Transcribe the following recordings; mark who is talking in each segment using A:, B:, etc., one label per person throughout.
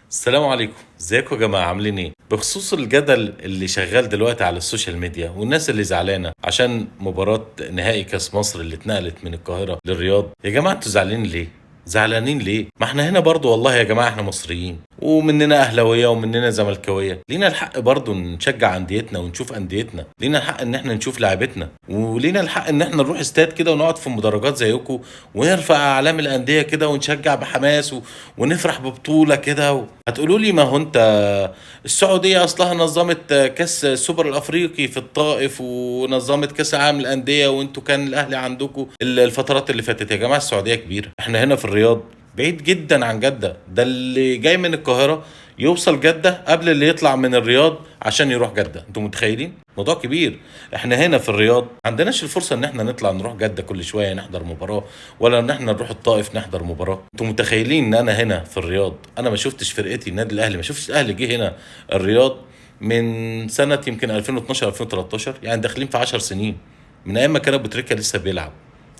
A: السلام عليكم، ازيكم يا جماعة عاملين ايه؟ بخصوص الجدل اللي شغال دلوقتي على السوشيال ميديا والناس اللي زعلانة عشان مباراة نهائي كاس مصر اللي اتنقلت من القاهرة للرياض، يا جماعة انتوا زعلانين ليه؟ زعلانين ليه؟ ما احنا هنا برضو والله يا جماعة احنا مصريين ومننا اهلاوية ومننا زملكاوية، لينا الحق برضو نشجع انديتنا ونشوف انديتنا، لينا الحق ان احنا نشوف لعيبتنا، ولينا الحق ان احنا نروح استاد كده ونقعد في مدرجات زيكم ونرفع اعلام الاندية كده ونشجع بحماس ونفرح ببطولة كده هتقولوا لي ما هو انت السعودية اصلها نظمت كاس السوبر الافريقي في الطائف ونظمت كاس العالم للاندية وانتوا كان الاهلي عندكم الفترات اللي فاتت. يا جماعة السعودية كبيرة، احنا هنا في الرياض بعيد جدا عن جدة، ده اللي جاي من القاهرة يوصل جدة قبل اللي يطلع من الرياض عشان يروح جدة. انتوا متخيلين موضوع كبير؟ احنا هنا في الرياض ما عندناش الفرصة ان احنا نطلع نروح جدة كل شوية نحضر مباراة، ولا ان احنا نروح الطائف نحضر مباراة. انتوا متخيلين ان انا هنا في الرياض انا ما شفتش فرقتي النادي الاهلي، ما شفتش الاهلي جه هنا الرياض من سنة يمكن 2012 2013، يعني داخلين في 10 سنين من ايام ما كان ابو تريكة لسه بيلعب،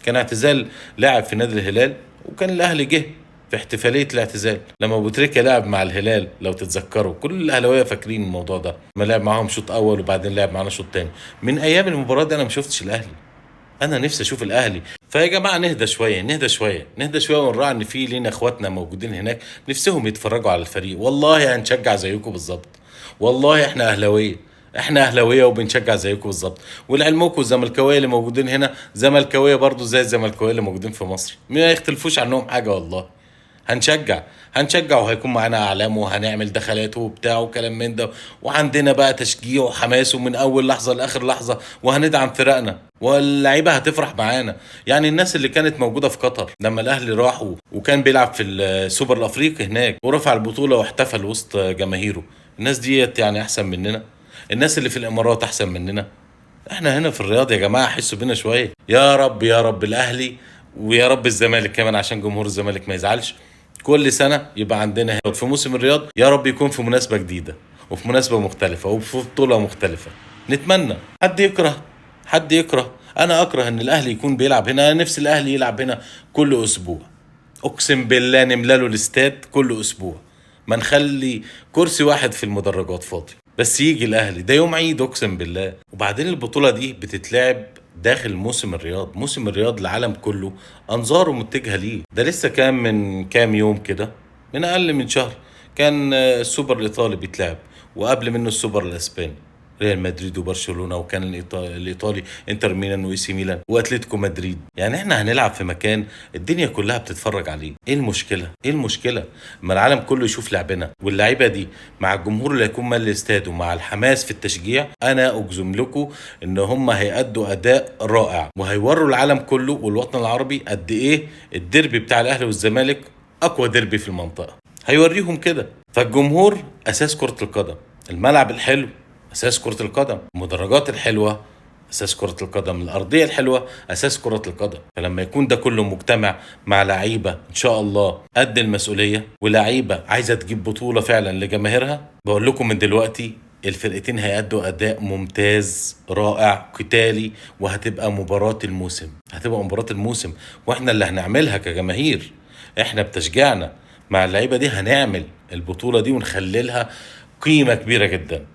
A: كان اعتزال لاعب في نادي الهلال وكان الاهلي جه في احتفاليه الاعتزال لما ابو تريكه لعب مع الهلال. لو تتذكروا كل الاهلاويه فاكرين الموضوع ده، ما لعب معاهم شوط اول وبعدين لعب معانا شوط تاني. من ايام المباراه دي انا ما شفتش الاهلي، انا نفسي اشوف الاهلي. فيا جماعه نهدى شويه نهدى شويه نهدى شويه ونراعي ان في لينا اخواتنا موجودين هناك نفسهم يتفرجوا على الفريق، والله هنشجع زيكم بالظبط، والله احنا اهلاويه، احنا اهلاويه وبنشجع زيكم بالظبط. ولعلمكم الزملكاويه اللي موجودين هنا زملكاويه برضو زي الزملكاويه اللي موجودين في مصر، ما يختلفوش عنهم حاجه والله. هنشجع وهيكون معانا اعلام وهنعمل دخلات وبتاع وكلام من ده، وعندنا بقى تشجيع وحماس ومن اول لحظه لاخر لحظه، وهندعم فرقنا واللعيبه هتفرح معانا. يعني الناس اللي كانت موجوده في قطر لما الاهلي راح وكان بيلعب في السوبر الافريقي هناك ورفع البطوله واحتفل وسط جماهيره، الناس ديت يعني احسن مننا؟ الناس اللي في الامارات احسن مننا؟ احنا هنا في الرياض يا جماعه حسوا بينا شويه. يا رب يا رب الاهلي ويا رب الزمالك كمان عشان جمهور الزمالك ما يزعلش، كل سنه يبقى عندنا في موسم الرياض يا رب يكون في مناسبه جديده وفي مناسبه مختلفه وفي بطوله مختلفه. نتمنى. حد يكره انا اكره ان الاهلي يكون بيلعب هنا، انا نفسي الاهلي يلعب هنا كل اسبوع، اقسم بالله نملى له الاستاد كل اسبوع، ما نخلي كرسي واحد في المدرجات فاضي، بس يجي الاهلي ده يوم عيد اقسم بالله. وبعدين البطوله دي بتتلعب داخل موسم الرياض، موسم الرياض العالم كله انظاره متجهه ليه. ده لسه كان من كام يوم كده، من اقل من شهر، كان السوبر الايطالي بيتلعب، وقبل منه السوبر الاسباني ريال مدريد وبرشلونه، وكان الايطالي انتر ميلان واي سي ميلان واتلتيكو مدريد. يعني احنا هنلعب في مكان الدنيا كلها بتتفرج عليه، ايه المشكله؟ ايه المشكله ما العالم كله يشوف لعبنا واللعيبه دي مع الجمهور اللي هيكون مال الاستاد ومع الحماس في التشجيع؟ انا اجزم لكم ان هم هيأدوا اداء رائع وهيوروا العالم كله والوطن العربي قد ايه الديربي بتاع الاهلي والزمالك اقوى ديربي في المنطقه، هيوريهم كده. فالجمهور اساس كره القدم، الملعب الحلو اساس كرة القدم، المدرجات الحلوة اساس كرة القدم، الارضية الحلوة اساس كرة القدم. فلما يكون ده كله مجتمع مع لعيبة ان شاء الله قد المسؤولية ولعيبة عايزة تجيب بطولة فعلا لجماهيرها، بقول لكم من دلوقتي الفرقتين هيأدوا اداء ممتاز رائع قتالي، وهتبقى مباراة الموسم، هتبقى مباراة الموسم، واحنا اللي هنعملها كجماهير، احنا بتشجيعنا مع اللعيبة دي هنعمل البطولة دي ونخللها قيمة كبيرة جدا.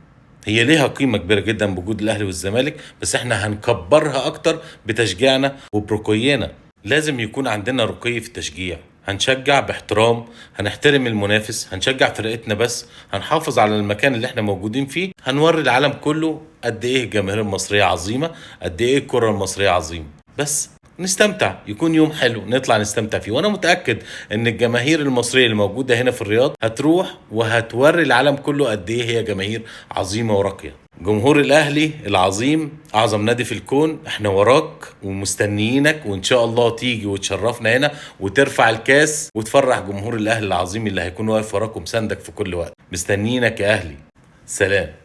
A: هي ليها قيمة كبيرة جدا بوجود الأهلي والزمالك، بس احنا هنكبرها أكتر بتشجيعنا وبرقينا. لازم يكون عندنا رقي في التشجيع، هنشجع باحترام، هنحترم المنافس، هنشجع فرقتنا بس، هنحافظ على المكان اللي احنا موجودين فيه، هنوري العالم كله قد ايه الجماهير المصرية عظيمة، قد ايه الكرة المصرية عظيمة، بس نستمتع، يكون يوم حلو نطلع نستمتع فيه. وانا متأكد ان الجماهير المصرية اللي موجودة هنا في الرياض هتروح وهتوري العالم كله قد ايه هي جماهير عظيمة وراقية. جمهور الاهلي العظيم اعظم نادي في الكون، احنا وراك ومستنيينك، وان شاء الله تيجي وتشرفنا هنا وترفع الكاس وتفرح جمهور الاهلي العظيم اللي هيكون واقف وراك ومساندك في كل وقت. مستنيينك يا اهلي. سلام.